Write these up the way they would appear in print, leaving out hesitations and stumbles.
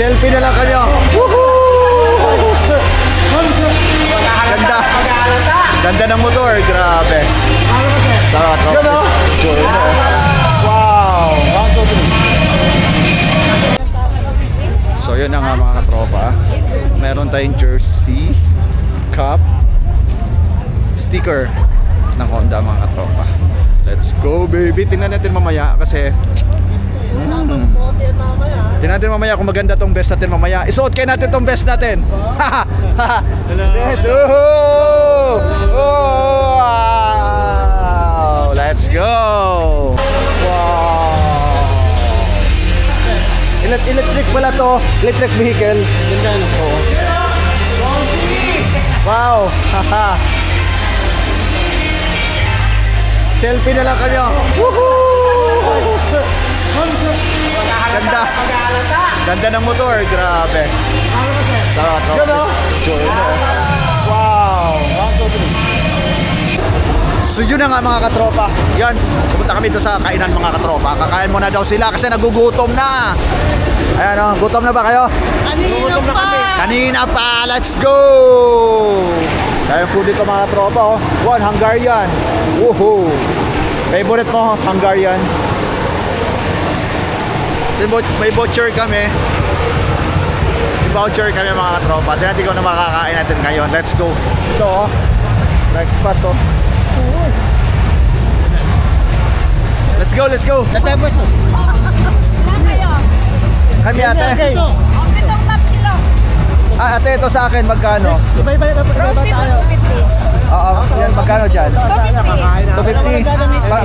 Selfie na lang kami, oh. Woohoo! Ganda. Ganda ng motor, grabe. Sarap, tropa. Enjoy mo. Wow. So yun na nga mga katropa. Meron tayong jersey, cup, sticker ng Honda mga katropa. Let's go baby. Tingnan natin mamaya kasi tingnan natin mamaya kung maganda tong vest natin mamaya. Isuot kayo natin tong vest natin. Yes. Oh! Wow! Let's go! Wow! Electric pala to. Electric vehicle. Ganda na po. Wow! Selfie na lang kami, oh. Woohoo! Ganda. Ganda ng motor, grabe. Sarap, tropa. Enjoy mo. Wow. So yun na nga mga katropa. Yan, pumunta kami dito sa kainan mga katropa. Kakain muna daw sila kasi nagugutom na. Ayan, oh, gutom na ba kayo? Kanina pa! Kanina pa, let's go! Kaya food dito mga katropa, oh. One, Hungarian. Woohoo! Favorite mo, Hungarian? May voucher kami. May voucher kami mga katropa. Tingnan ko na makakain natin ngayon. Let's go. Ito, oh. Breakfast, oh. Let's go, let's go. Kami ate. Ah, ate, ito sa akin, magkano? Iba-iba tayo. Oo, yan, magkano dyan? 250.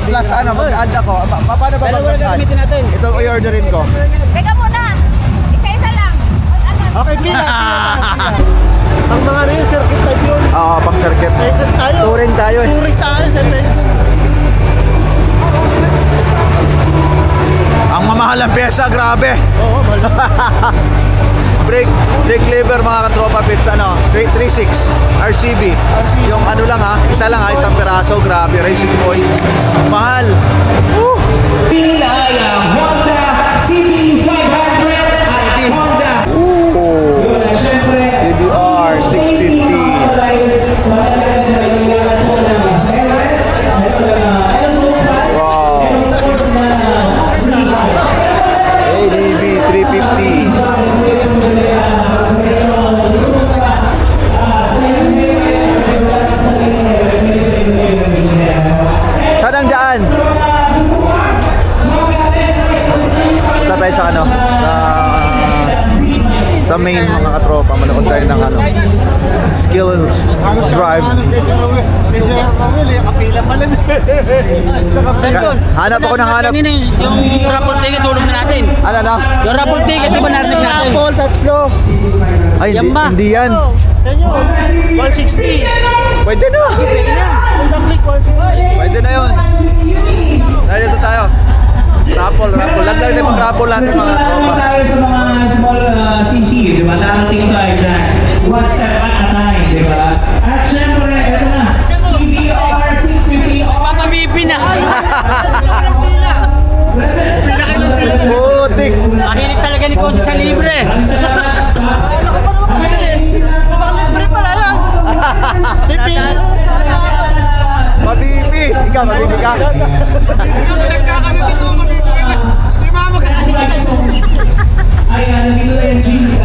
Plus ano, mag-add ako. Paano ba mag-add? Ito i-orderin ko. Teka muna, isa-isa lang. Okay, pila. Ang mga rin, circuit type yun. Oo, pang circuit. Touring tayo eh. Touring tayo, siyempre. Ang mamahal ng pyesa, grabe. Oo, mahal. Brake lever mga katropa pits, ano, 3.6 RCB. Yung ano lang ha, isa lang ha, isang peraso, grabe, Racing Boy. Mahal. Woo! Honda CB500 at Honda. CBR 650. Wow. ADV 350. Saan ang daan? Punta tayo sa ano? Sa main mga katropa. Manood tayo ng ano? Skills Drive. Kapila pala. Hanap ako ng hanap. Kanina yung raffle ticket tulog na natin. Ano na? Yung raffle ticket di ba narinig natin? Apple, tatlo. Ay, Yan ba? hindi yan. Yan yun. 160. Pwede na. Pwede na. Honda Click 160. Pwede na yun. Dito tayo. Raffle. Laglag tayo mag-raffle natin mga tropa. Tayo sa mga small CC, di ba? Darating tayo dyan. One step at a time, di ba? At syempre, ito na. CBR 650. Papabipin na. Putik. Mahilig talaga ni Coach sa libre. Libre pala yan. Tipi. Mabibi. Ikaw, mabibi ka.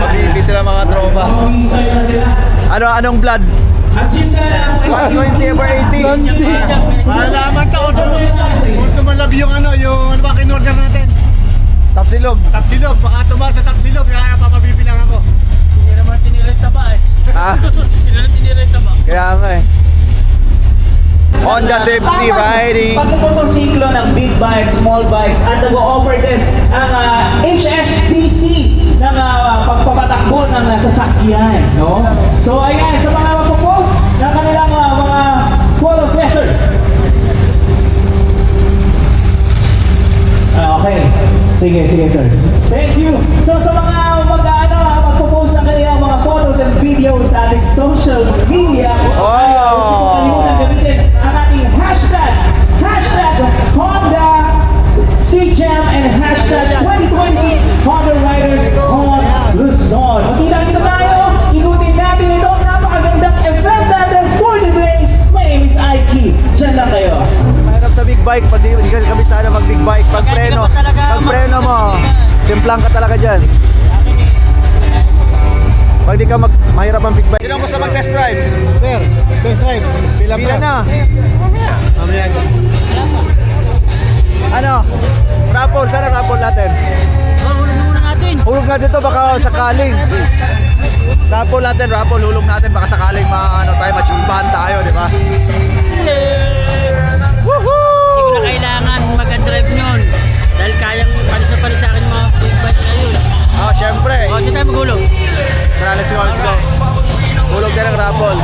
Mabibi sila mga tropa. Anong blood? 120 over 80. Malaman ka kung tumalab yung ano ba kinorder natin? Tapsilog. Tapsilog, baka tumal sa tapsilog, kaya papabibilang ako. Hindi naman tinirita ba eh. Ah, Hindi naman tinirita ba? kaya nga eh. Honda Safety Riding. Pagkumotorsiklo ng big bikes, small bikes, at nag-o-offer din ang HSBC ng pagpapatakbo ng sasakyan, no? So ayan, sa mga mapopost ng kanilang mga photo session. Okay. Sige, sir. Thank you. So sa mga magpo-post ng kanilang mga photos and videos sa ating social media, kalimutan gamitin ang ating hashtag Honda CJam and hashtag 2026 Honda Riders on bike, pag di ka kabisado mag big bike, pag Pagka di ka preno, pa talaga pag preno mo, marunong simplang ka talaga dyan. Pag di ka mahirap ang big bike. Sino gusto mag test drive? Sir, test drive. Pila Pila na. Mamaya. Ano? Rapol, sana rapol natin. Hulog muna natin. Hulog na dito baka sakaling. Rapol natin, rapol, hulog natin baka sakaling ano tayo, matsambahan tayo, di ba? Hindi ko na kailangan mag-drive nyon. Dahil kayang panis na panis sa akin yung mga big bike ngayon. Ah, syempre. O, dito tayo maghulog. Tara, let's go, let's go. Hulog na ng rapol.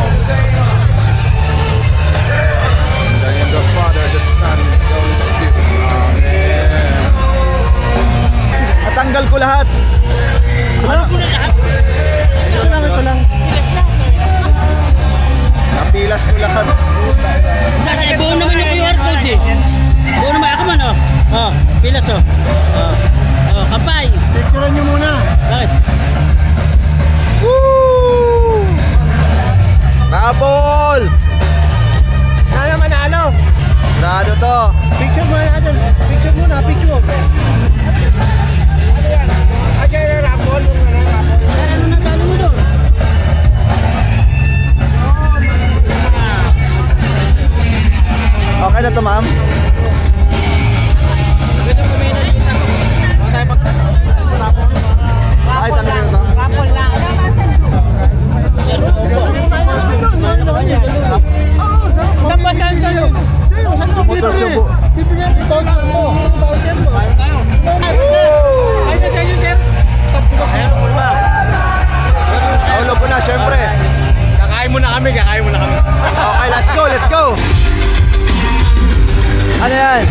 In the name of the Father, the Son, the Holy Spirit. Amen. Natanggal ko lahat. Hulog ko na lahat. Ito lang. Napilas ko lahat. Kasi buo naman yung QR code eh. Buo naman ako man oh. Oh, pilas oh. Oh, kampay. Picturean nyo muna. Bakit? Woo! Rapol! Ano manalo? Grado to. Picture muna natin. Picture muna, picture. Ano yan? Aja yung rapol. Pero ano na talo mo doon? Okay na to, ma'am? Ay, tanggalin ko to. Rapol lang. Motor subo. Bibigyan mo voucher mo. Voucher mo. Ayun ko ba? Hulog ko na, syempre. Kakain mo na kami. Okay, let's go, let's go. Ano yan?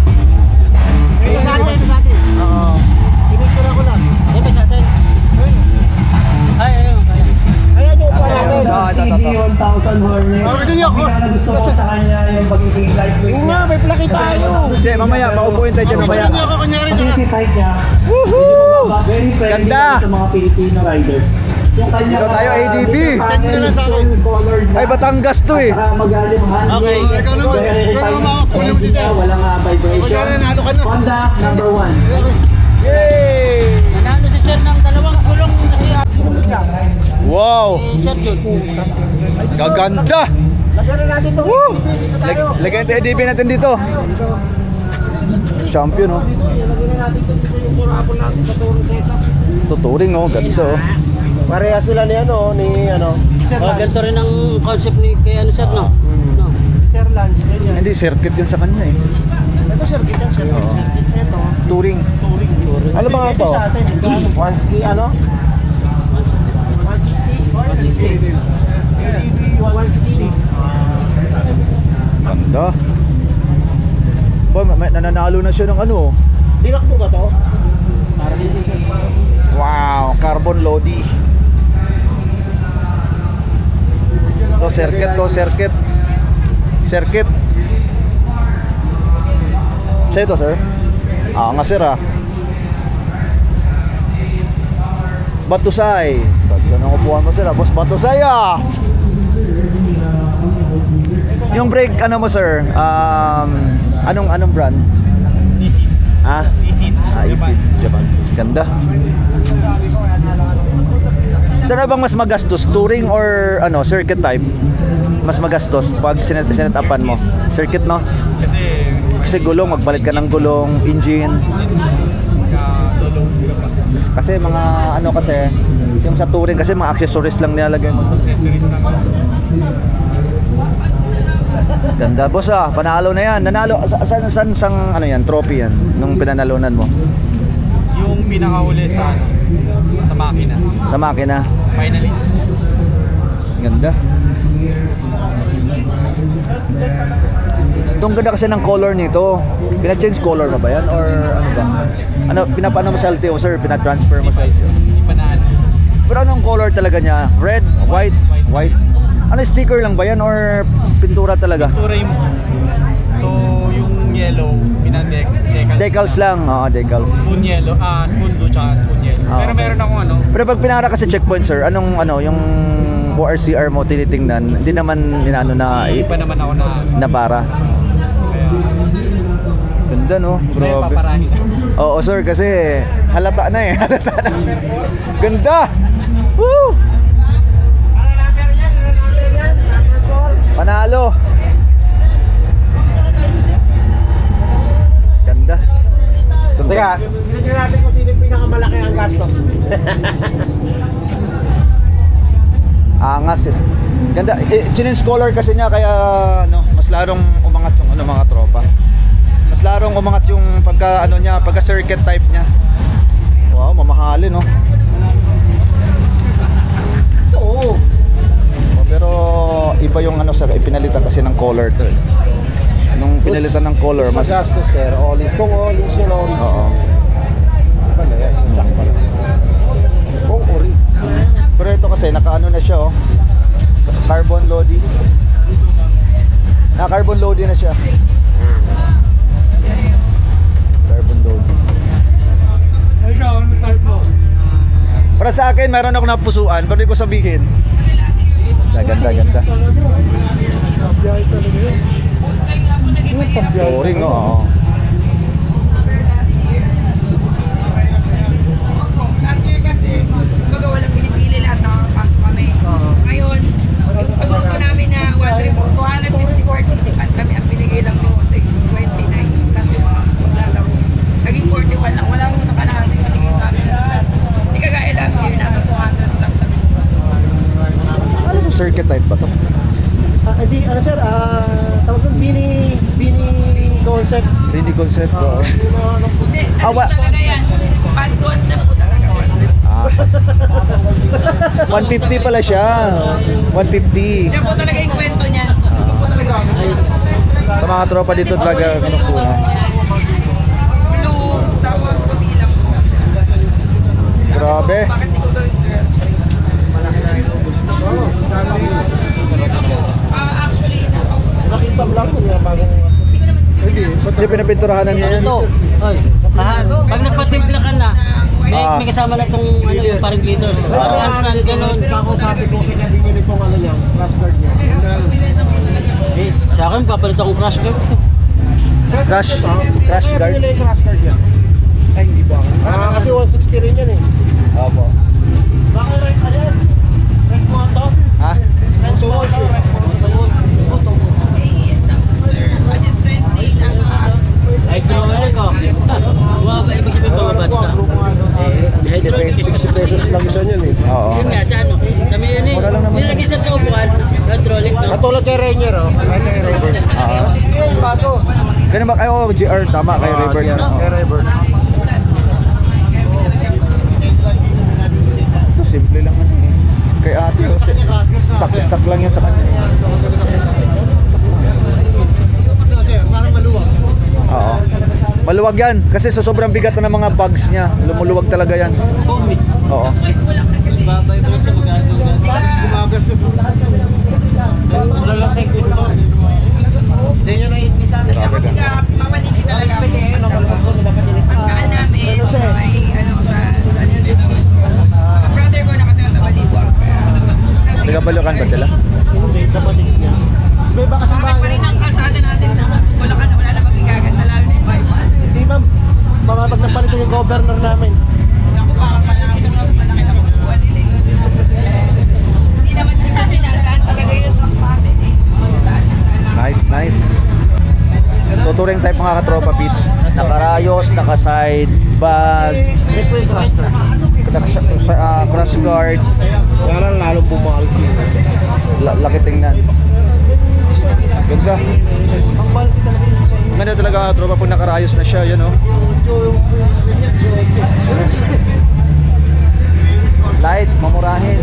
Ito sa atin, ito sa atin. Oo. Pinicture ako lang. Siyempre sa atin. Ay, ayun. Ayan yung upo natin. ito, ito. CD1000 Hornet. Gusto niyo ako? Gusto ko sa kanya yung pagiging lightweight Oo niya. nga, may plaki tayo. Hindi, mamaya, maupuin tayo dyan mamaya. Gusto niyo ako kunyari Pati na. si type niya, very friendly Ganda! sa mga Filipino riders. Yung kanya, Dito tayo, ADB. Send nyo na lang sa akin. colored na. Ay, Batangas to eh. At saka magaling handling. Okay. Ikaw naman. Very Ikaw naman refined. makakulim si Sir. Walang vibration. Kunyari, nalo ka na. Honda, number 1. Yay! Nanalo si Sir ng dalawang gulong na siya. Wow! Si Sir Jules. Gaganda! Woo! Lagyan ito ADB natin dito. Champion, oh. Tuturing, oh. Ganda, oh. Pareha sila ni ano, Oh, ganito rin ang concept ni kay ano Sir, no? No. Sir Lance, ganyan. Hindi, circuit yun sa kanya, eh. Ito circuit yan, circuit. Ito, Touring. touring. Ano ba nga Ito to? sa atin. 160, ano? 160? 160. ADB 160. Ganda. Boy, nananalo na siya ng ano. Dinakbo ba to? Wow, carbon lodi. To circuit, to circuit. Circuit. Sa ito, sir? Ah, nga sir, ah. Batusay. Ganda ng upuan mo, sir, ah. Boss Batusay, ah. Yung brake, ano mo, sir? Anong brand? Easy. Ah? Easy. Ah, Easy. Japan. Ganda. Saan bang mas magastos? Touring or ano, circuit type? Mas magastos pag sinet-upan mo. Circuit, no? Kasi gulong, magpalit ka ng gulong, engine. Lolo ka pa. Kasi mga ano kasi, yung sa touring kasi mga accessories lang nilalagay mo. Accessories na. Ganda, boss, ah. Panalo na yan. Nanalo. Saan ano yan? Trophy yan. Nung pinanalunan mo. Yung pinakahuli sa makina. Sa makina. Finalist. Ganda. Itong ganda kasi ng color nito. Pina-change color mo ba yan? Or ano ba? Ano, pinapano mo sa LTO, sir? Pina-transfer mo sa LTO? Hindi pa na ano. Pero anong color talaga niya? Red? White? White? Ano, sticker lang ba yan? Or pintura talaga? Turay mo. So, yung yellow, pinadek. decals lang. Oo, decals. Spoon yellow, spoon blue tsaka spoon yellow. Ah, Pero okay. meron akong ano, Pero pag pinara ka sa checkpoint, sir, anong yung ORCR mo tinitingnan? Hindi naman inaano na iba naman ako na nabara. kaya Ganda no, may grabe. paparahin. Oo sir, kasi halata na eh. Halata na. Ganda! Woo! Panalo! Ganda. Teka, tingnan natin kung sino yung pinakamalaki ang gastos. Angas eh. Ganda. Change color kasi niya kaya no, mas larong umangat yung mga tropa. Mas larong umangat yung pagka niya, pagka circuit type niya. Wow, mamahalin no. Oo. Pero iba yung sa ipinalitan kasi ng color to. Nung pinalitan ng color mas Gastos sir, all is kung all is yun all. oo. Pala yan, black pala. Kung ori. Pero ito kasi nakaano na siya oh. Carbon loading. Carbon loading na siya. Carbon loading. Ikaw, ano type mo? Para sa akin, meron ako napusuan, pero hindi ko sabihin. Ganda. Biyahe talaga yun. Boring, oo. Last year kasi, kumbaga walang pinipili lahat nakakapasok kami. Ngayon, yung sa grupo namin na one trip, 250 participant kami, ang pinigay lang yung auto is 29. Kasi yung mga maglalaro. Naging 41 lang, wala muna ka natin pinigay sa amin na sila. Hindi kagaya last year, nasa 200 plus kami. Ano yung circuit type ba to? Ano sir, tawag yung Bini concept. Hindi concept, oo. Hindi, ano wa- talaga yan? Bad concept po talaga. Ah. 150 pala siya. 150. Yan po talaga yung kwento niyan. Ito po talaga. Sa mga tropa dito talaga kinukuha. Blue, tapos puti lang po. Grabe. Bakit di ko gawin girl? Actually, Nakita mo lang kung yung bagong... Hindi pinapinturahan na niya yan. Ito. Oy. Pag nagpatimpla ka na, may kasama na itong yung parang glitters. Parang ansan, ganun. Ako sabi ko sa kabingin itong ano niya, crash guard niya. Eh, sa akin, papalit akong crash guard. Crash guard. Nila yung crash guard niya. Ay, hindi ba? Kasi 160 rin yan eh. Opo. Baka ano yan? Red mo ito? Ha? Red mo ito? Red mo ito? AES lang po, sir. Budget friendly lang. Hydraulic ko. Bumaba, ibig sabihin bababad ka. Hydraulic. 60 pesos lang isa niyan eh. Oo. Yun nga, sa ano? Sa may yun eh. Mura lang naman. Nilagay sir sa upuan. Hydraulic no? Katulad kay Rainier oh. Kaya kay Rainier. Oo. Yan, bago. Ganun ba kayo? GR, tama kay Rayburn. Kay Oo. Rayburn. Ito, simple lang ano eh. Kay ate, stock lang yun sa kanya. Parang maluwag. Oo. Maluwag yan. Kasi sa sobrang bigat na ng mga bags niya, lumuluwag talaga yan. Oo. Babay ko lang sa magagawa. Gumagas ka sa... Wala lang sa equipment mo. Hindi niya nakikita. Mamaliki talaga ako. Pagkaan namin, may ano sa brother ko nakatira sa Baliwa. Nagabalokan ba sila? Hindi, kapatid niya. May baka sa Bakit pa rin ang kalsada natin sa Bulacan na wala na magigaganda, lalo na yung bypass. Hindi ma'am. Mamapag napalitan yung governor namin. Ako parang malaki na makukuha nila yun. Hindi naman kita dinadaan talaga yung truck sa atin eh. Daan. Nice. So, touring type mga katropa pits. Nakarayos, naka-side bag, Ito yung crash guard. crash guard. Kaya lang lalong bumahal. Laki tingnan. Ganda. Ganda talaga mga tropa pag nakarayos na siya, yun oh. Light, mamurahin.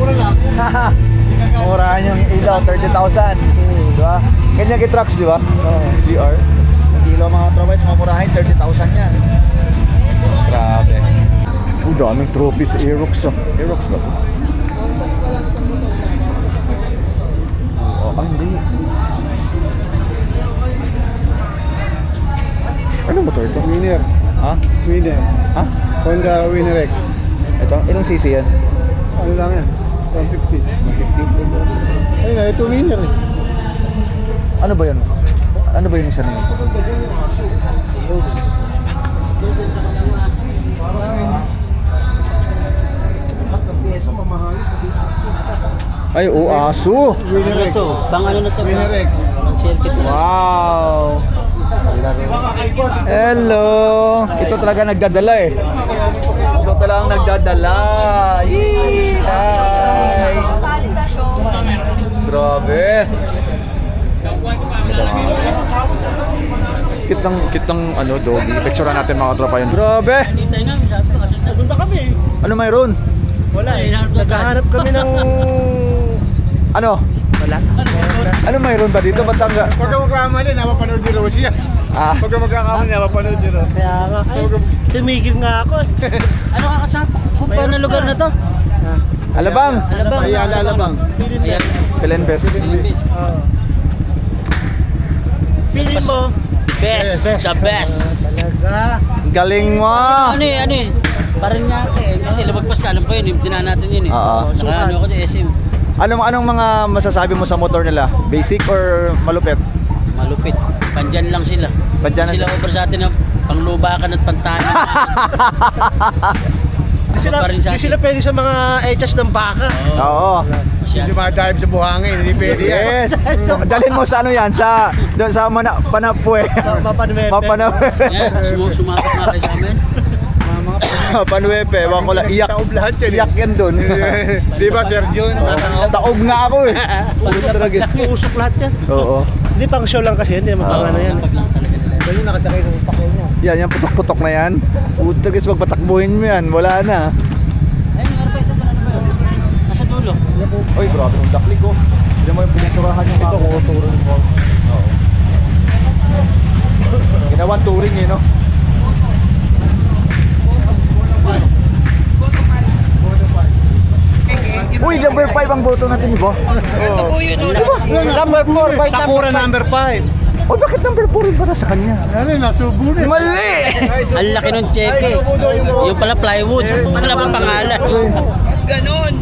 Mamurahin yung ilaw, 30,000. Diba? Ganyan kay trucks, di ba? GR. Ilaw mga tropa, mamurahin, 30,000 yan. Grabe. Daming trophies sa Aerox ah. Aerox ba ito? Hindi. Ano motor ito? Winner. Ha? Winner. Ha? Honda Winner X. Ito, ilang cc yan? Ano lang yan? 150. 150. Ayun na, ito winner eh. Ano ba yun? Ano ba yung isa na yun? Ay, aso! Winner Ano X. to? Bang ano na to? Winner X. Bang circuit na. Wow! Hello! Ito talaga nagdadala eh. Ito talaga ang nagdadala. Yee! Hi! Sali sa show. Grabe! Kitang ano, doggy. Picturean natin mga tropa yun. Grabe! Hinintay namin, sabi ko kasi nandun na kami. Ano mayroon? Wala eh. Naghahanap kami ng... Ano? Wala. Ano mayroon ba dito? Ba't Pagka magkakamali, napapanood ni Rosie yan. Ah, Pagka magkakamali, napapanood ni Rosie. Kaya nga. Ay, tumigil nga ako eh. Ano ka kasama? Kung paano na lugar na to? Alabang! Alabang. Ayala, Alabang. Ayan. Kailan best? Pili mo. Best. The best. Galing mo! Ano eh. Parang nga eh. Kasi lumagpas na. Alam ko yun. Dinan natin yun eh. Oo. Saka ano ako sa SM. Anong mga masasabi mo sa motor nila? Basic or malupit? Malupit. Pandyan lang sila. Pandyan Sila lang. over sa atin na panglubakan at pantanan. Di sila pwede sa mga echas ng baka. Oo. Hindi ma-dive sa buhangin, hindi pwede yan. Yes. Dalhin mo sa ano yan? Sa doon sa Panapue. Mapanuepe. Mapanapue. Yan, sumakot nga kayo sa amin. Panuepe. Ewan ko lang. Iyak. Taob lahat yan. Iyak yan doon. Di ba, Sergio? Taob nga ako eh. Puro talaga. Uusok lahat yan. Oo. Hindi pang show lang kasi, hindi naman pang ano yan. Kapag lang talaga nila. Ganyan nakasakay ng sakay niya. Yan, yung putok-putok na yan. Puto guys, magpatakbuhin mo yan. Wala na. Ayun, meron pa isa doon. Ano ba yun? Nasa dulo. Oy, grabe yung daklik ko. Hindi mo yung pinaturahan yung mga touring ko. Oo. Ginawan touring eh, no? Uy, number 5 ang boto natin, di ba? Ito po yun. Number 4, Sakura number 5. O, bakit number 4 para sa kanya? Ano yun, nasubo na. Mali! Ang laki ng cheque. Yung pala plywood. Wala pang pangalan. Ganon.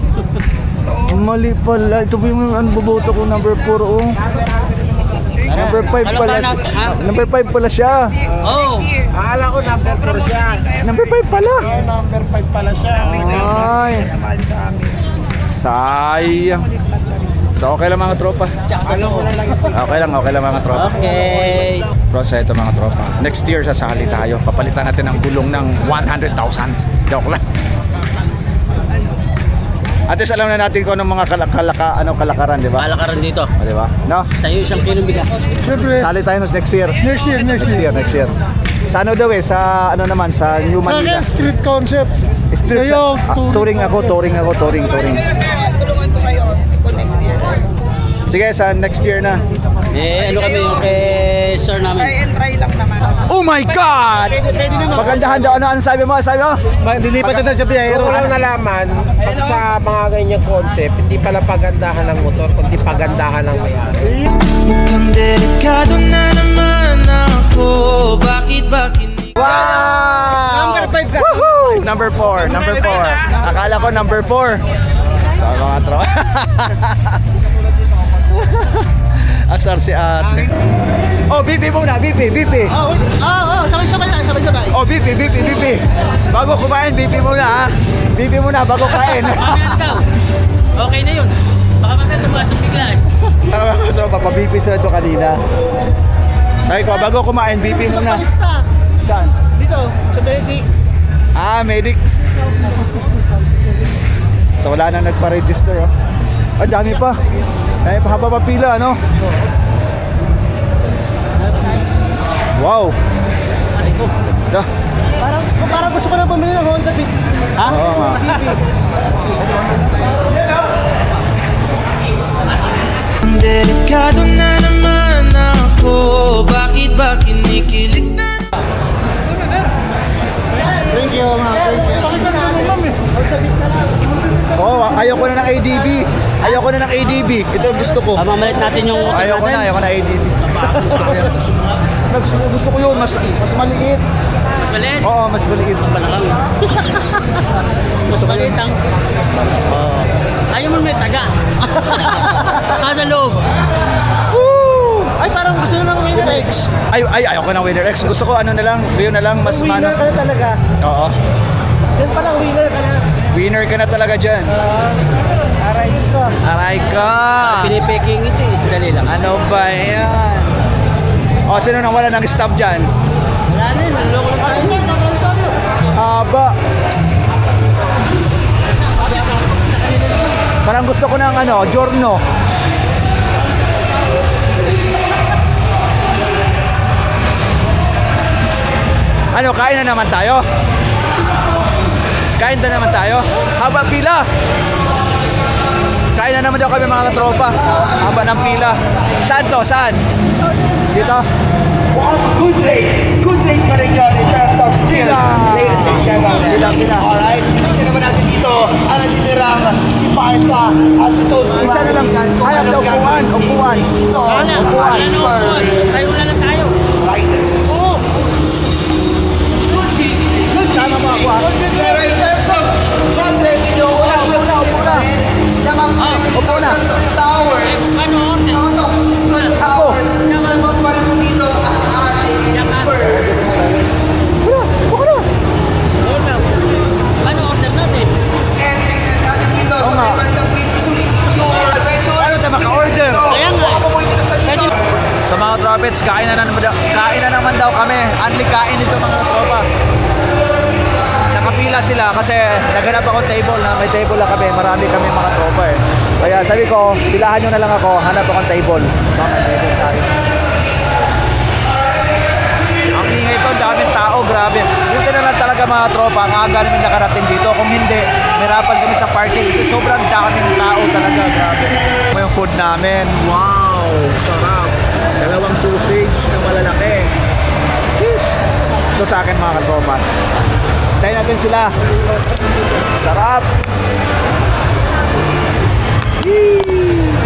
Mali pala. Ito ba yung ano, boboto ko, number 4, oh. Number 5 pala. Number 5 pala siya. Oh. Akala ko number 4 siya. Number 5 pala. Number 5 pala siya. Ay. Sumali sa amin. Sayang. So, okay lang mga tropa. Okay lang mga tropa. Okay. Prosa ito mga tropa. Next year sasali tayo. Papalitan natin ang gulong ng 100,000. Joke lang. At least alam na natin kung anong mga kalakaran, di ba? Palakaran dito. Di ba? No? Sa'yo isang kilong bigas. Siyempre, Sali tayo next year. next year. Sa ano daw eh, sa ano naman, sa New Sa Manila. akin, street concept. Street, Sa'yo, touring ako. Tulungan ko kayo. Ito next year. Sige, sa next year na. Eh, ano kami yung kay sir Try namin. and try lang naman. Oh my God! Pwede naman. Pagandahan daw. Ano sabi mo? Sabi mo? Lilipat na sa biyahero. Kung lang nalaman, pag sa mga ganyang concept, hindi pala pagandahan ng motor, kundi pagandahan ng may-ari. Mukhang delikado na naman ako. Bakit ba kinig? Wow! Number 5 ka. Woohoo! Number 4. Akala ko number 4. Sa mga tro. Asar si ate. Oh, BP muna. BP. Sabay-sabay. Oh, BP. Bago kumain, BP muna ha. BP muna bago kain. Mamaya daw. Okay na yun. Baka mamaya tumasok bigla eh. Mga tropa, pa-BP sila ito kanina. Sabi ko, bago kumain, BP muna. Saan? Dito, sa Medic. Ah, medic. So wala na nagpa-register oh. Ah, dami pa. Dami pa, haba pa pila, ano? Wow. Da. Parang gusto ko na bumili ng Honda Beat. Ha? Oo nga. Ang delikado na naman ako. Bakit ba kinikilig na? Thank you, mga. Oh, ayoko na ng ADB. Ayoko na ng ADB. Ito ang gusto ko. Mamalit natin yung... Ayoko na ADB. Gusto ko yan. Gusto gusto ko yun, mas maliit. Mas maliit. Oo, mas maliit. Balakang. Mas Gusto ko maliit yun. ang... Oo. Ayaw mo may taga. Sa loob. Woo! Ay, parang gusto nyo ng Winner X. Ayoko ng Winner X. Gusto ko ano na lang, yun na lang, mas Winner ka na talaga. Oo. Yan palang winner ka na. Winner ka na talaga dyan. Aray ka. Aray ka! Pinipeking ito eh. Dali lang. Ano ba yan? O, sino nang wala ng stop dyan? Wala na yun. Naloko lang tayo. Haba. Parang gusto ko ng ano, giorno. Ano, kain na naman tayo? Kain na naman tayo? Haba pila. Kain na naman daw kami mga katropa. Haba ng pila. Saan to? Saan? Dito? Good day pa rin yun in terms of skills, ladies and gentlemen. Pila. Alright, tingnan naman natin dito ang natitirang si Parsa at si Toast. Isa na lang. Hanap na upuan. Dito, Wala. upuan. Ano? Tayo na lang tayo. Sama mo ako, ha? Pero in terms of children, you wala upo na. Upo na. towers. Ano? Ito, destroy towers. Naman pa rin po dito ang ating Doon lang. Ano order natin? and tingnan natin dito sa nga. may bandang Quintus is your adventure. Ano tayo maka-order? Kaya nga. Pwede. Sa mga tropets, kain na naman daw kami. Unli kain dito mga tropa. Nakapila sila kasi naghanap akong table na may table lang kami. Marami kami mga tropa eh. Kaya sabi ko, pilahan nyo na lang ako. Hanap akong table. Mga table tayo. Ang ingay ko, daming tao, grabe. Buti na lang talaga mga tropa, ang aga namin nakarating dito. Kung hindi, mirapan kami sa parking kasi sobrang daming tao talaga, grabe. Yung food namin, wow, sarap. Dalawang sausage na malalaki. Cheers! Ito sa akin mga katropa. Tayo natin sila. Sarap! Yee!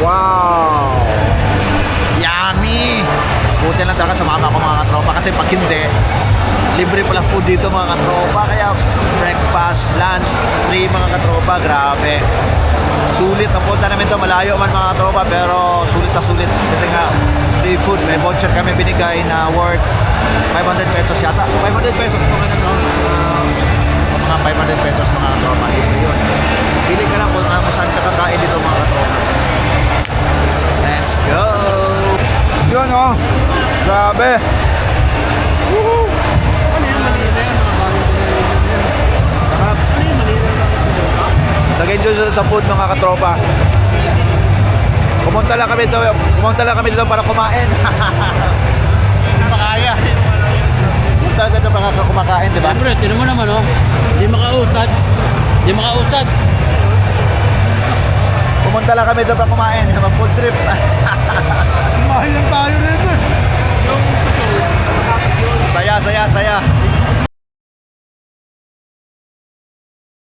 Wow! Yummy! Buti lang talaga sumama ko mga katropa kasi pag hindi, libre pala food dito mga katropa. Kaya breakfast, lunch, free mga katropa. Grabe. Sulit ang punta namin to, malayo man mga katropa pero sulit na sulit kasi nga free food. May voucher kami binigay na worth 500 pesos yata. 500 pesos mga ano, mga 500 pesos mga katropa. Libre yun. Pili ka lang kung saan ka kakain dito mga katropa. Let's go! Yun oh! Grabe! Woohoo! Sarap! Nag-enjoy sa food mga katropa. Pumunta lang kami dito para kumain. Hindi makaya. Pumunta lang dito para kumakain, di ba? Siyempre, tinan mo naman oh. Hindi makausad. Hindi makausad. Pumunta lang kami dito para kumain. Mag food trip.